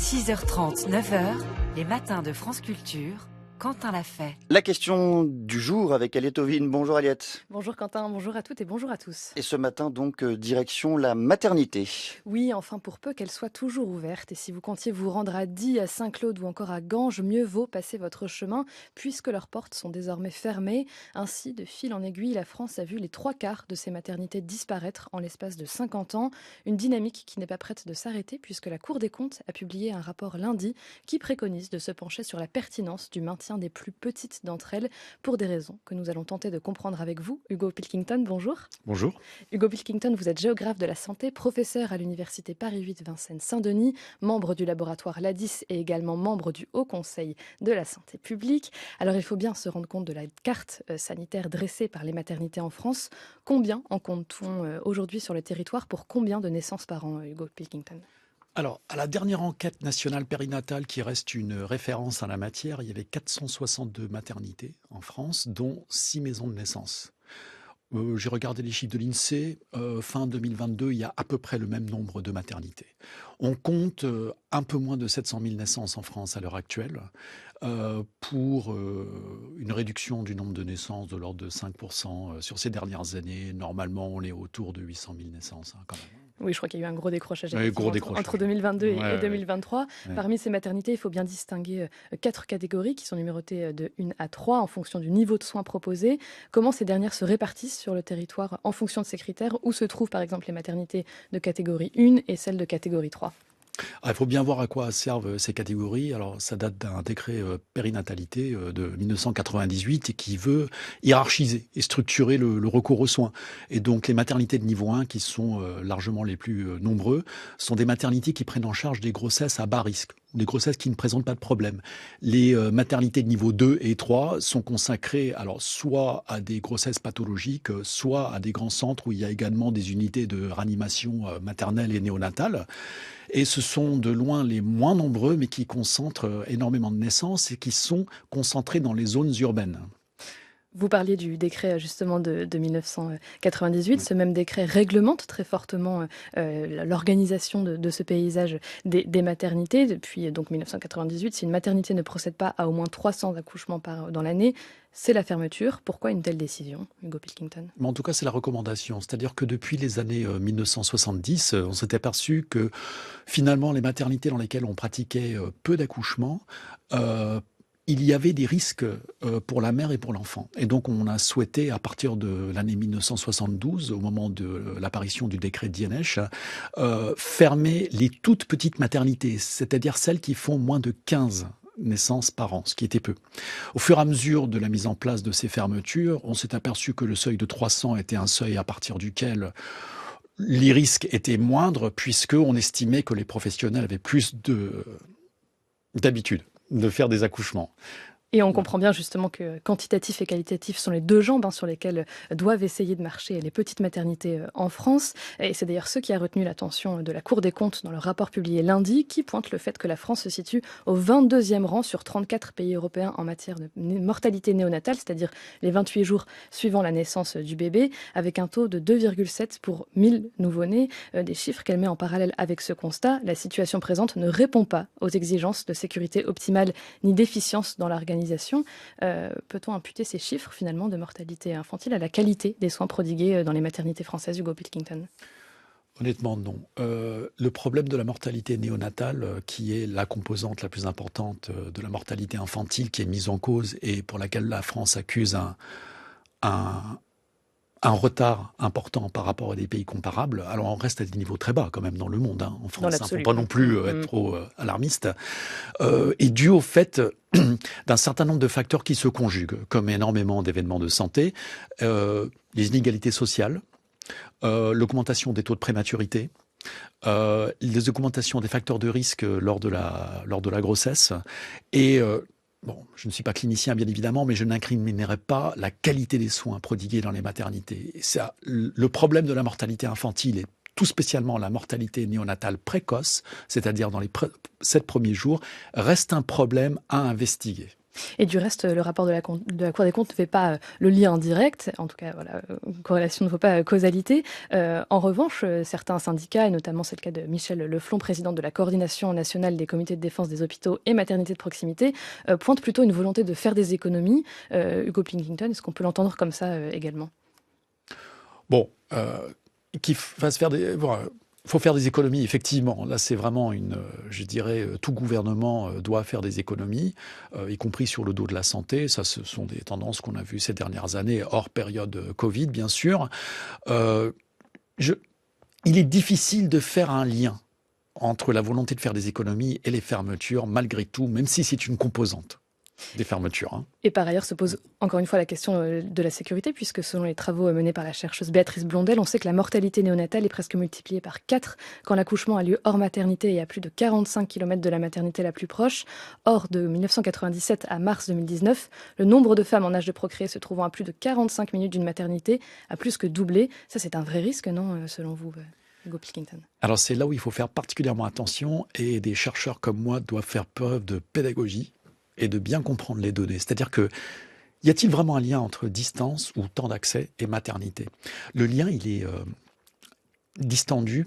6h30, 9h, les matins de France Culture, Quentin l'a fait. La question du jour avec Aliette Ovine. Bonjour Aliette. Bonjour Quentin, bonjour à toutes et bonjour à tous. Et ce matin donc direction la maternité. Oui, enfin pour peu qu'elle soit toujours ouverte. Et si vous comptiez vous rendre à Die, à Saint-Claude ou encore à Ganges, mieux vaut passer votre chemin puisque leurs portes sont désormais fermées. Ainsi, de fil en aiguille, la France a vu les 3/4 de ces maternités disparaître en l'espace de 50 ans. Une dynamique qui n'est pas prête de s'arrêter puisque la Cour des comptes a publié un rapport lundi qui préconise de se pencher sur la pertinence du maintien des plus petites d'entre elles pour des raisons que nous allons tenter de comprendre avec vous. Hugo Pilkington, bonjour. Bonjour. Hugo Pilkington, vous êtes géographe de la santé, professeur à l'université Paris 8 Vincennes-Saint-Denis, membre du laboratoire LADIS et également membre du Haut Conseil de la santé publique. Alors il faut bien se rendre compte de la carte sanitaire dressée par les maternités en France. Combien en compte-t-on aujourd'hui sur le territoire pour combien de naissances par an, Hugo Pilkington ? Alors, à la dernière enquête nationale périnatale qui reste une référence en la matière, il y avait 462 maternités en France, dont 6 maisons de naissance. J'ai regardé les chiffres de l'INSEE, fin 2022, il y a à peu près le même nombre de maternités. On compte un peu moins de 700 000 naissances en France à l'heure actuelle, pour une réduction du nombre de naissances de l'ordre de 5% sur ces dernières années. Normalement, on est autour de 800 000 naissances quand même. Oui, je crois qu'il y a eu un gros décrochage, entre 2022 et 2023. Ouais. Parmi ces maternités, il faut bien distinguer 4 catégories qui sont numérotées de 1 à 3 en fonction du niveau de soins proposé. Comment ces dernières se répartissent sur le territoire en fonction de ces critères? Où se trouvent par exemple les maternités de catégorie 1 et celles de catégorie 3? Il faut bien voir à quoi servent ces catégories. Alors, ça date d'un décret périnatalité de 1998 et qui veut hiérarchiser et structurer le recours aux soins. Et donc, les maternités de niveau 1, qui sont largement les plus nombreux, sont des maternités qui prennent en charge des grossesses à bas risque, des grossesses qui ne présentent pas de problème. Les maternités de niveau 2 et 3 sont consacrées alors soit à des grossesses pathologiques, soit à des grands centres où il y a également des unités de réanimation maternelle et néonatale. Et ce sont de loin les moins nombreux, mais qui concentrent énormément de naissances et qui sont concentrés dans les zones urbaines. Vous parliez du décret justement de 1998. Ce même décret réglemente très fortement l'organisation de ce paysage des maternités. Depuis donc 1998, si une maternité ne procède pas à au moins 300 accouchements dans l'année, c'est la fermeture. Pourquoi une telle décision, Hugo Pilkington ? Mais en tout cas, c'est la recommandation. C'est-à-dire que depuis les années 1970, on s'est aperçu que finalement, les maternités dans lesquelles on pratiquait peu d'accouchements, il y avait des risques pour la mère et pour l'enfant. Et donc, on a souhaité, à partir de l'année 1972, au moment de l'apparition du décret d'Ienesch, fermer les toutes petites maternités, c'est-à-dire celles qui font moins de 15 naissances par an, ce qui était peu. Au fur et à mesure de la mise en place de ces fermetures, on s'est aperçu que le seuil de 300 était un seuil à partir duquel les risques étaient moindres, puisqu'on estimait que les professionnels avaient plus d'habitude de faire des accouchements. Et on comprend bien justement que quantitatif et qualitatif sont les deux jambes sur lesquelles doivent essayer de marcher les petites maternités en France. Et c'est d'ailleurs ce qui a retenu l'attention de la Cour des comptes dans le rapport publié lundi, qui pointe le fait que la France se situe au 22e rang sur 34 pays européens en matière de mortalité néonatale, c'est-à-dire les 28 jours suivant la naissance du bébé, avec un taux de 2,7 pour 1000 nouveau-nés. Des chiffres qu'elle met en parallèle avec ce constat. La situation présente ne répond pas aux exigences de sécurité optimale ni d'efficience dans l'organisation. Peut-on imputer ces chiffres finalement de mortalité infantile à la qualité des soins prodigués dans les maternités françaises, Hugo Pilkington ? Honnêtement, non. Le problème de la mortalité néonatale, qui est la composante la plus importante de la mortalité infantile qui est mise en cause et pour laquelle la France accuse un retard important par rapport à des pays comparables. Alors, on reste à des niveaux très bas quand même dans le monde, en France. Il ne faut pas non plus être trop alarmiste. Et dû au fait d'un certain nombre de facteurs qui se conjuguent, comme énormément d'événements de santé, les inégalités sociales, l'augmentation des taux de prématurité, les augmentations des facteurs de risque lors de la grossesse et bon, je ne suis pas clinicien, bien évidemment, mais je n'incriminerai pas la qualité des soins prodigués dans les maternités. Le problème de la mortalité infantile et tout spécialement la mortalité néonatale précoce, c'est-à-dire dans les 7 premiers jours, reste un problème à investiguer. Et du reste, le rapport de la Cour des comptes ne fait pas le lien direct, en tout cas, voilà, corrélation ne vaut pas causalité. En revanche, certains syndicats, et notamment c'est le cas de Michel Leflon, président de la coordination nationale des comités de défense des hôpitaux et maternités de proximité, pointent plutôt une volonté de faire des économies. Hugo Pilkington, est-ce qu'on peut l'entendre comme ça également ? Bon, qu'il fasse faire des... Bon, faut faire des économies, effectivement. Là, c'est vraiment je dirais, tout gouvernement doit faire des économies, y compris sur le dos de la santé. Ça, ce sont des tendances qu'on a vues ces dernières années, hors période Covid, bien sûr. Il est difficile de faire un lien entre la volonté de faire des économies et les fermetures, malgré tout, même si c'est une composante des fermetures. Hein. Et par ailleurs se pose encore une fois la question de la sécurité, puisque selon les travaux menés par la chercheuse Béatrice Blondel, on sait que la mortalité néonatale est presque multipliée par 4 quand l'accouchement a lieu hors maternité et à plus de 45 km de la maternité la plus proche. Or, de 1997 à mars 2019, le nombre de femmes en âge de procréer se trouvant à plus de 45 minutes d'une maternité a plus que doublé. Ça, c'est un vrai risque, non, selon vous, Hugo Pilkington ? Alors, c'est là où il faut faire particulièrement attention, et des chercheurs comme moi doivent faire preuve de pédagogie et de bien comprendre les données. C'est-à-dire que, y a-t-il vraiment un lien entre distance ou temps d'accès et maternité ? Le lien, il est distendu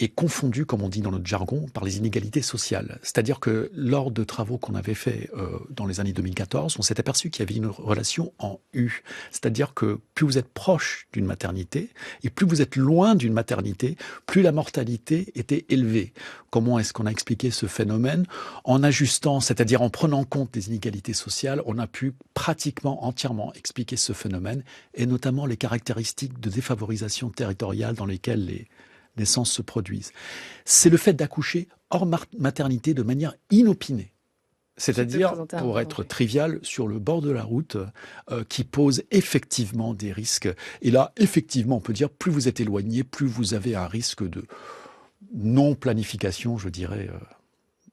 et confondu, comme on dit dans notre jargon, par les inégalités sociales. C'est-à-dire que lors de travaux qu'on avait faits dans les années 2014, on s'est aperçu qu'il y avait une relation en U. C'est-à-dire que plus vous êtes proche d'une maternité et plus vous êtes loin d'une maternité, plus la mortalité était élevée. Comment est-ce qu'on a expliqué ce phénomène ? En ajustant, c'est-à-dire en prenant compte des inégalités sociales, on a pu pratiquement entièrement expliquer ce phénomène, et notamment les caractéristiques de défavorisation territoriale dans lesquelles les naissances se produisent. C'est le fait d'accoucher hors maternité de manière inopinée. C'est-à-dire, pour être trivial, sur le bord de la route, qui pose effectivement des risques. Et là, effectivement, on peut dire, plus vous êtes éloigné, plus vous avez un risque de non-planification, je dirais,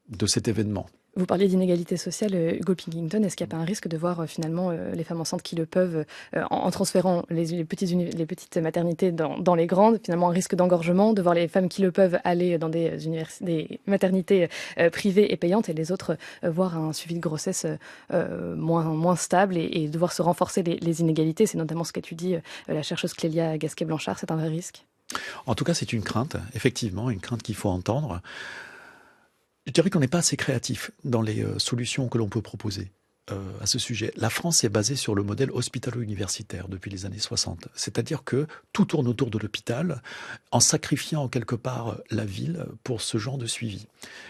de cet événement. Vous parliez d'inégalité sociale, Hugo Pilkington. Est-ce qu'il n'y a pas un risque de voir finalement les femmes enceintes qui le peuvent, en transférant les petites maternités dans les grandes, finalement un risque d'engorgement, de voir les femmes qui le peuvent aller dans des maternités privées et payantes, et les autres voir un suivi de grossesse moins stable, et devoir se renforcer les inégalités? C'est notamment ce qu'étudie la chercheuse Clélia Gasquet-Blanchard. C'est un vrai risque? En tout cas, c'est une crainte, effectivement, une crainte qu'il faut entendre. Je dirais qu'on n'est pas assez créatif dans les solutions que l'on peut proposer à ce sujet. La France est basée sur le modèle hospitalo-universitaire depuis les années 60. C'est-à-dire que tout tourne autour de l'hôpital, en sacrifiant en quelque part la ville pour ce genre de suivi.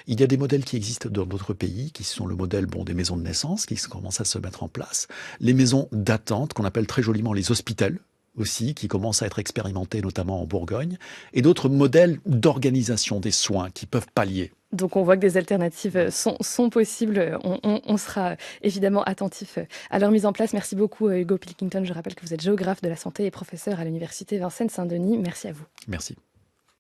Il y a des modèles qui existent dans d'autres pays, qui sont le modèle des maisons de naissance, qui commencent à se mettre en place, les maisons d'attente, qu'on appelle très joliment les hospitels, aussi, qui commencent à être expérimentés, notamment en Bourgogne, et d'autres modèles d'organisation des soins qui peuvent pallier. Donc on voit que des alternatives sont possibles. On sera évidemment attentif à leur mise en place. Merci beaucoup Hugo Pilkington. Je rappelle que vous êtes géographe de la santé et professeur à l'université Vincennes-Saint-Denis. Merci à vous. Merci.